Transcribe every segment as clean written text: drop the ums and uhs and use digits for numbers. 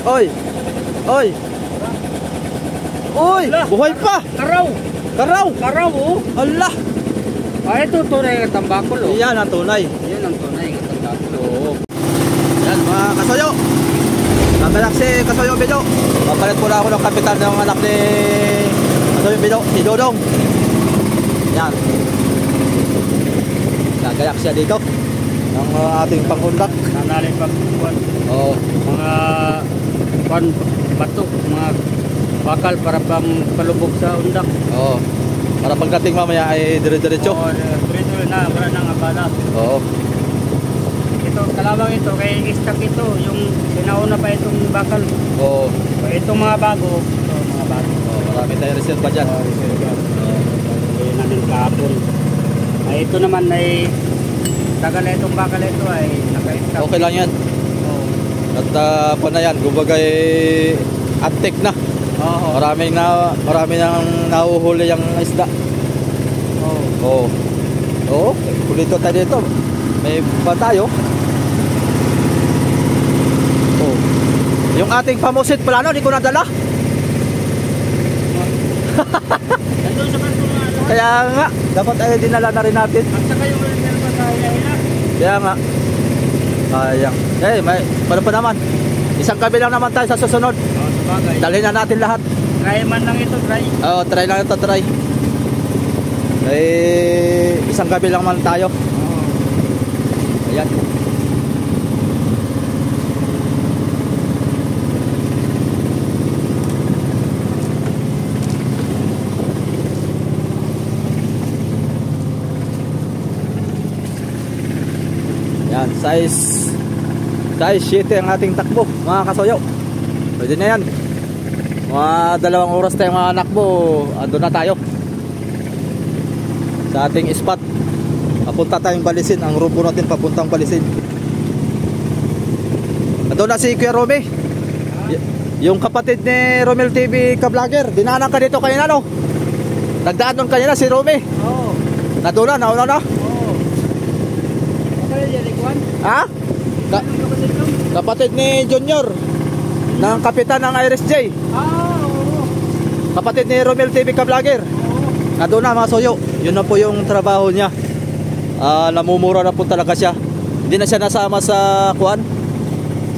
Oy. Oy. Oy, buhay pa. Karaw. Karaw. Karaw, oh. Allah. Ito tunay ng tambakol, oh. Yan ang tunay. Yan ang tunay ng tambakol, Oo. Yan mga kasoyo. Nakalak si Kasoyo Bido. Papalit po na ako ng kapitan ng anak ni Kasoyo Bido, si Dodong. Yan. Nagayak siya dito ng ating pangundak. Nanalay pagkuhan. Oo. Mga bato, mga bakal para pang palubog sa undak. Oo. Para pagdating mamaya ay dire-diretso. Oo, dire-diretso na, wala nang abala. Oo. Ito, kalawang ito, kay istak ito, yung sinauna pa itong bakal. Oo. Itong mga bago, ito mga bago. Oo, marami tayong reserva dyan. Ayun namin kahapon. Ay, ito naman ay tagal na itong bakal ito ay naka-istak. Okay lang yan. Oo. At pa na yan, kumbaga antik na. Oo. Marami nang nahuhuli yung isda. Oo. Oo. Oo, kulito tayo dito. May pa tayo. Oo. Yung ating pamusit pala, no, di ko nadala. Nandun sa kanto nga lahat. Kaya nga, dapat ay dinala na rin natin. At saka yung reserva sa hila-hila. Kaya nga. Sayang. Eh, may paano pa naman? Isang kabi lang naman tayo sa susunod. Oo, sabagay. Dalhin na natin lahat. Try man lang ito, try. Oo, try lang ito, try. Eh, isang gabi lang man tayo. Oo. Ayan. Yan, size 7 ang ating takbo, mga kasoyo. Pwede na yan. Mga 2 oras tayong mga anak mo, andun na tayo sa ating spot. Papunta tayong Balisin. Ang grupo natin papuntang Balisin. Andun na si Kuya Romy, yung kapatid ni Romel TV ka-vlogger. Dinaanan ka dito kanina, no? Nagdaan doon kanina si Romy. Oo. Naduna, nauna na. Oo. Kapatid yan, Ikuan? Ha? Kapatid ko? Kapatid ni Junior ng kapitan ng Iris J. Oo. Kapatid ni Romel TV ka-vlogger. Oo. Nandun na, mga soyo. Yun na po yung trabaho niya. Namumura na po talaga siya. Hindi na siya nasama sa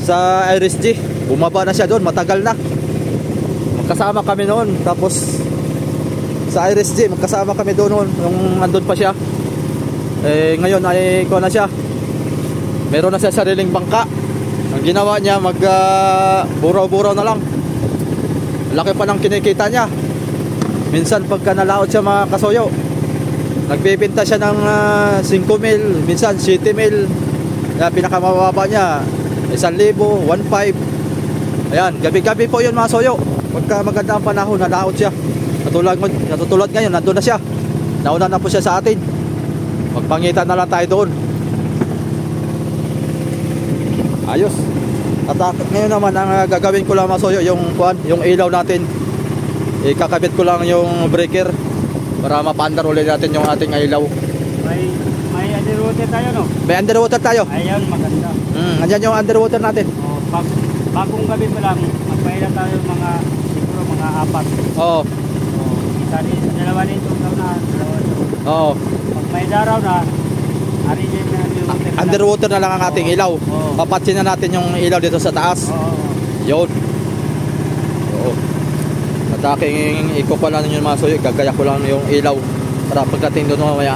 sa Iris G. Bumaba na siya doon, matagal na. Magkasama kami noon. Tapos sa Iris G, magkasama kami doon noon nung andun pa siya. Eh, ngayon ay kuha na siya. Meron na siya sariling bangka. Ang ginawa niya, buraw-buraw na lang. Laki pa ng kinikita niya. Minsan pagka nalaot siya, mga kasoyo, nagbibenta siya ng 5,000, minsan 7,000. Pinakamababa niya 1,000, 1,500. Ayan, gabi-gabi po yun, mga soyo. Pagka maganda ang panahon, nalaot siya. Natutulad ngayon, nandun na siya. Nauna na po siya sa atin. Magpangitan na lang tayo doon. Ayos. At ngayon naman, ang gagawin ko lang, mga soyo, yung ilaw natin. Ikakabit ko lang yung breaker para mapandar ulit natin yung ating ilaw. May underwater tayo, no? May underwater tayo. Ayun, maganda. Andyan yung underwater natin. Oh, bagong gabi pa lang, magpaila tayo siguro mga 4. Oo. Isa rin, dalawa rin itong taon na, dalawa ito. Oo. Pag may daraw na, ari din na underwater. Underwater na lang ang ating ilaw. Papatsin na natin yung ilaw dito sa taas. Yun. Oo. At aking ikukuha ninyo mga soyo, gagaya ko lang yung ilaw para pagdating doon mamaya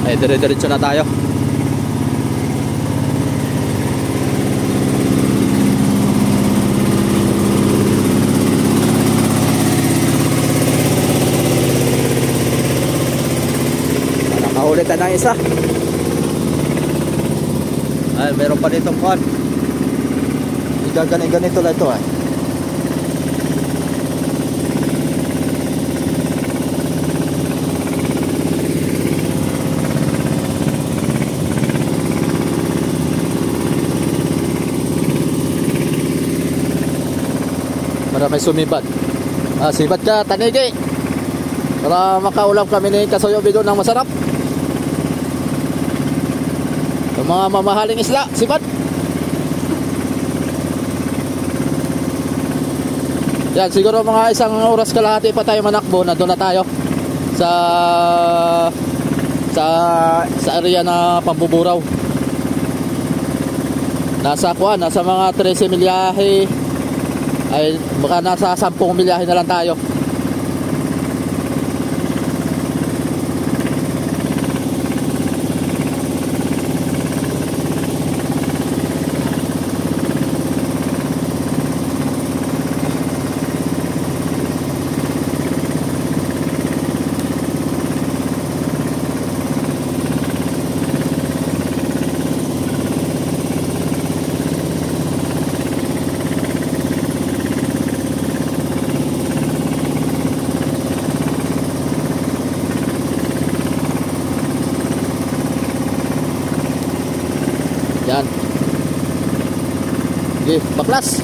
ay dire-diretso na tayo. Nakahuli tayo ng isa. Ay, meron pa ditong kuhan. Ganito lang ito ay. Para may sumibat. Sibat ka, tanigi. Para makaulam kami ni Kasoyo Bido ng masarap. Yung mga mamahaling isla, sibat. Yan, siguro mga isang oras kalahati pa tayo manakbo, nandun na tayo sa area na Pambuburaw. Nasa mga 13 milyahe, ay baka nasa 10 milyahe na lang tayo. Yan. Okay, baklas.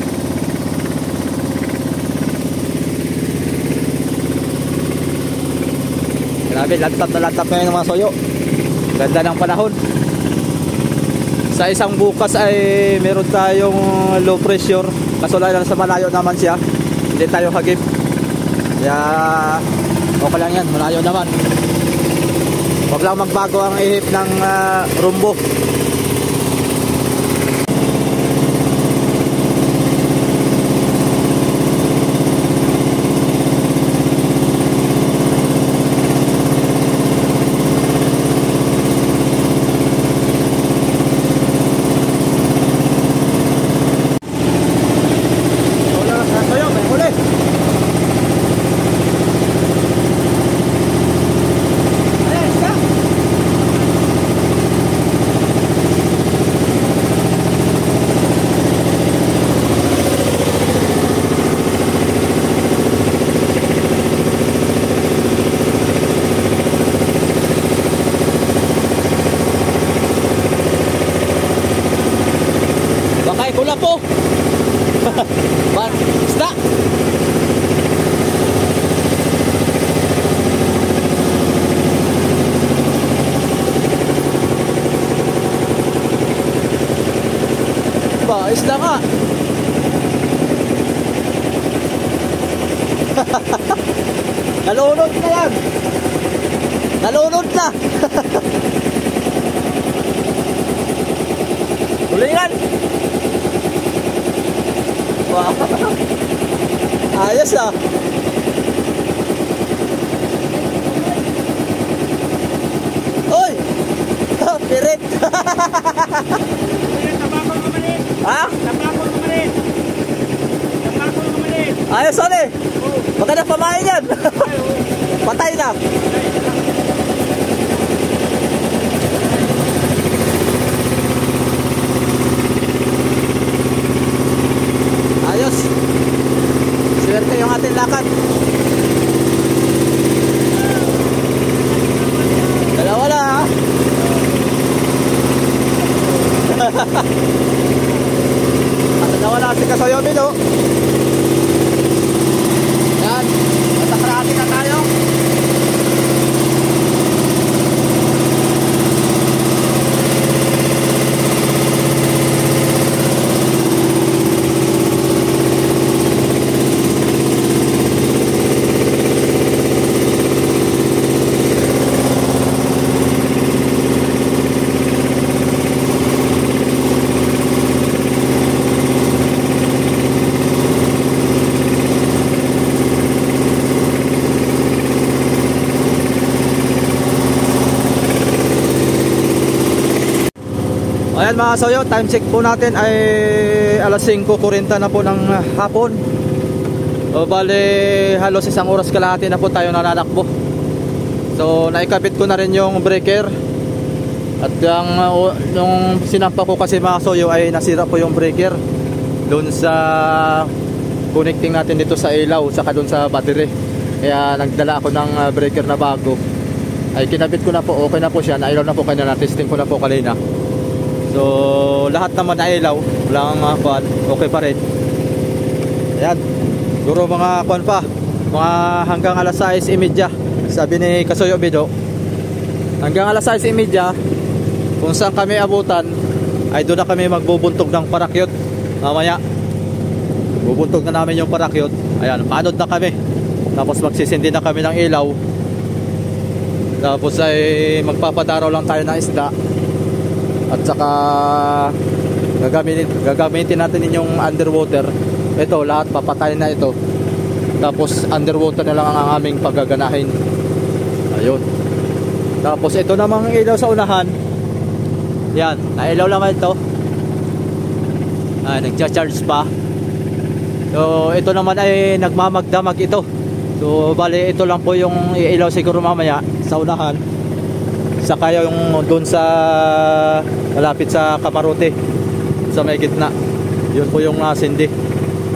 Grabe, lantap na lantap ngayon ng mga soyo. Ganda ng panahon. Sa isang bukas ay meron tayong low pressure. Kaso lang sa malayo naman siya. Hindi tayo hagip. Kaya okay lang yan, malayo naman. Huwag lang magbago ang ihip ng rumbo. Kula po. Isda. Ba, isda nga. Nalunod na yan. Nalunod na. Tulingan. Wow. Ayos ah. Oy! Pirit! Tabakol ka malit! Ha? Tabakol ka malit! Tabakol ka malit! Ayos ulit! Baka na pamain yan! Patay na! Ayos! Swerte yung ating lakad! Dalawa na ha! At nawala si Kasoyomi no? Yan! Matakrati na tayo! Ayan mga soyo, time check po natin ay alas 5:40 na po ng hapon. O bale halos isang oras kalahati na po tayo nananakbo. So naikabit ko na rin yung breaker. At nung sinampa ko kasi mga soyo ay nasira po yung breaker doon sa connecting natin dito sa ilaw saka doon sa battery. Kaya nagdala ako ng breaker na bago. Ay kinabit ko na po, okay na po siya. Nailaw na po kanina, testing ko na po kanina. So lahat naman na ilaw, walang kuan, okay pa rin. Ayan, duro mga kuan pa, mga hanggang alas 6:30. Sabi ni Kasoyo Bido, hanggang alas 6:30 kung saan kami abutan ay doon na kami magbubuntog ng parakyot mamaya. bubuntog na namin yung parakyot. Ayan, paanod na kami. Tapos magsisindi na kami ng ilaw. Tapos ay magpapadaraw lang tayo ng isda. At saka gagamitin natin yung underwater. Ito, lahat papatay na ito. Tapos underwater na lang ang aming paggaganahin. Ayun. Tapos ito namang ilaw sa unahan. Yan, nailaw lang ito. Nagcha-charge pa. So ito naman ay nagmamagdamag ito. So bali ito lang po yung ilaw siguro mamaya sa unahan. Saka yung doon sa malapit sa kamarote, sa may gitna. Yun po yung sindi.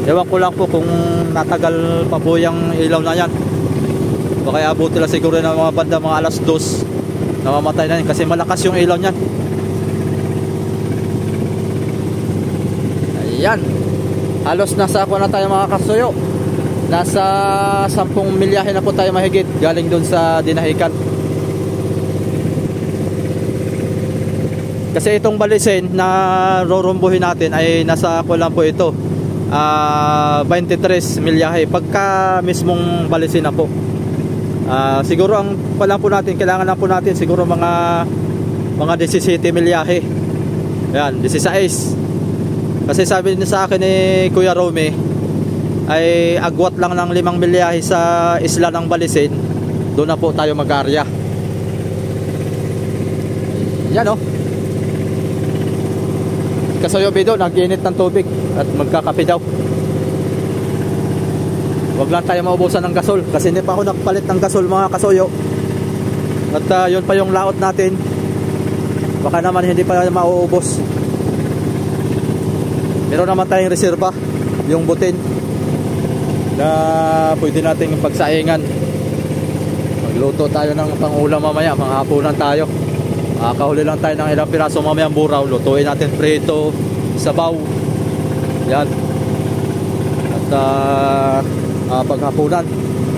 Ewan ko lang po kung natagal pa po yung ilaw na yan. Baka abuti lang siguro ng mga banda mga alas 2 namamatay na yun kasi malakas yung ilaw niyan. Ayan, halos nasa ako na tayo mga kasuyo. Nasa 10 milyahe na po tayo mahigit galing doon sa Dinahican. Kasi itong balisin na rorumbuhin natin ay nasa ako lang po ito 23 milyahe pagka mismong balisin na po. Siguro ang pala po natin, kailangan lang po natin siguro mga 17 milyahe. Ayan, 16. Kasi sabi niya sa akin ni Kuya Rome ay agwat lang ng 5 milyahe sa isla ng Balisin. Doon na po tayo mag-arya. Yan o. Kasoyo Bido, nag-init ng tubig at magkakape daw. Wag lang tayo maubusan ng gasol kasi hindi pa ako nagpalit ng gasol mga kasoyo. At yun pa yung laot natin. Baka naman hindi pa mauubos. Meron naman tayong reserba, yung butin na pwede nating pagsaingan. Magluto tayo ng pangulam mamaya, mga hapunan tayo. Kahuli lang tayo ng ilang piraso mamayang buraw. Lutuin natin prito, sabaw. Yan. At paghapunan.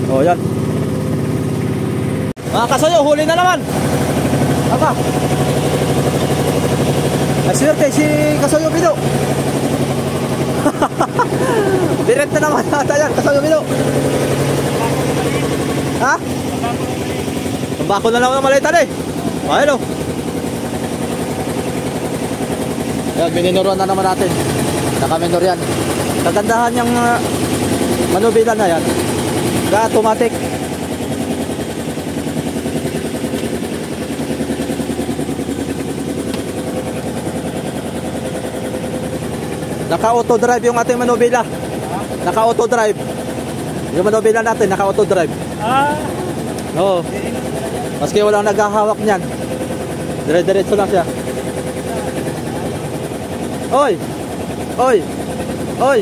O yan. Mga kasayo, huli na naman. Apa? Aswerte si Kasayo Bido. Direct na naman ata yan, Kasayo Bido. Ha? Tambako na lang ng malitan eh. Ayun o. Yan, mininuruan na naman natin. Nakaminor yan. Kagandahan yung manubilan na yan. Automatic. Naka-auto drive yung ating manubila. Naka-auto drive. Yung manubila natin, naka-auto drive. Oo. Maski walang naghahawak niyan. Dire-diretso lang siya. Oy! Oy! Oy!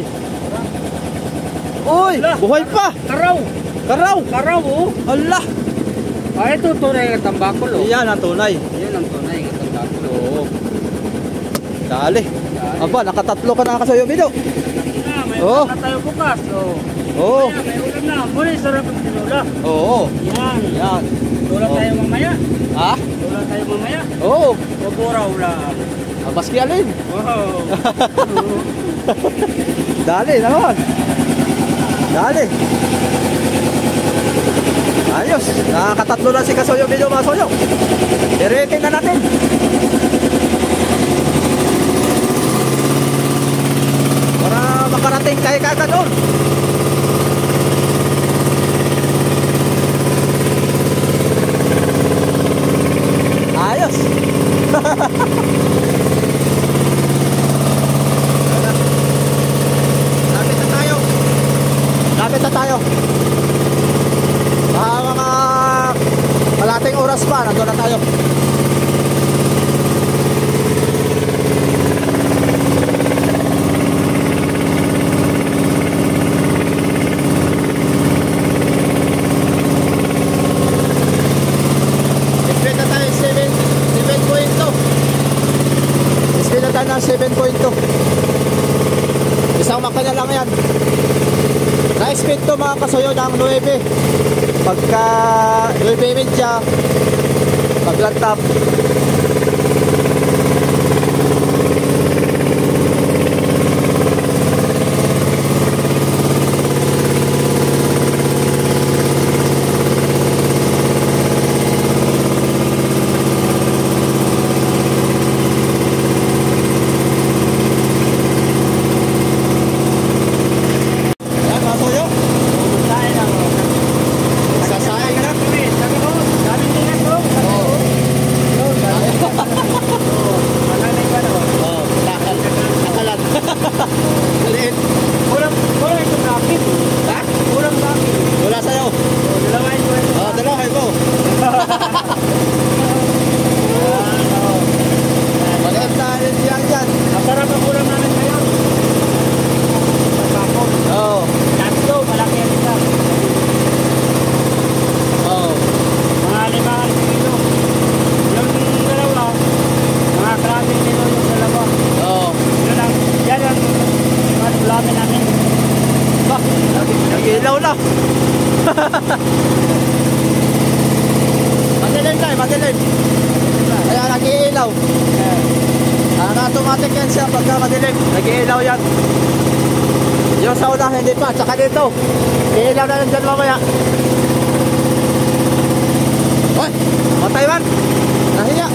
Oy! Buhay pa! Karaw! Karaw! Karaw oh! Allah! Ito tunay ng tambakol oh. Iyan ang tunay. Yan ang tunay ng tambakol. Oo. Dali. Aba, nakatatlo ka na Kasayo Bido. May ulam na tayo bukas. Oo. May ulam na. Muli sarap ang tinula. Oo. Yan. Yan. Tula tayo mamaya. Ha? Tula tayo mamaya. Oo. Maburaw lang. Maski alin. Wow. Dali naman. Dali. Ayos. Nakakatatlo na si Kasayo Bido mga soyo. I-rating na natin. Para makarating tayo kagad doon. Ayos. Lapit na tayo. Lapit na tayo. Mga kalating oras pa, nandun na tayo. Na 7.2. Isang makina lang yan. Na-speed to mga kasuyo ng 9. Pagka 9.30 paglantap Nag-iilaw na. Madilim tayo, madilim. Kaya nag-iilaw. Automatic yan siya pagka madilim. Nag-iilaw yan. Yung sa una hindi pa, tsaka dito. Iilaw na lang dyan mamaya. Oy, matay man. Nahiya.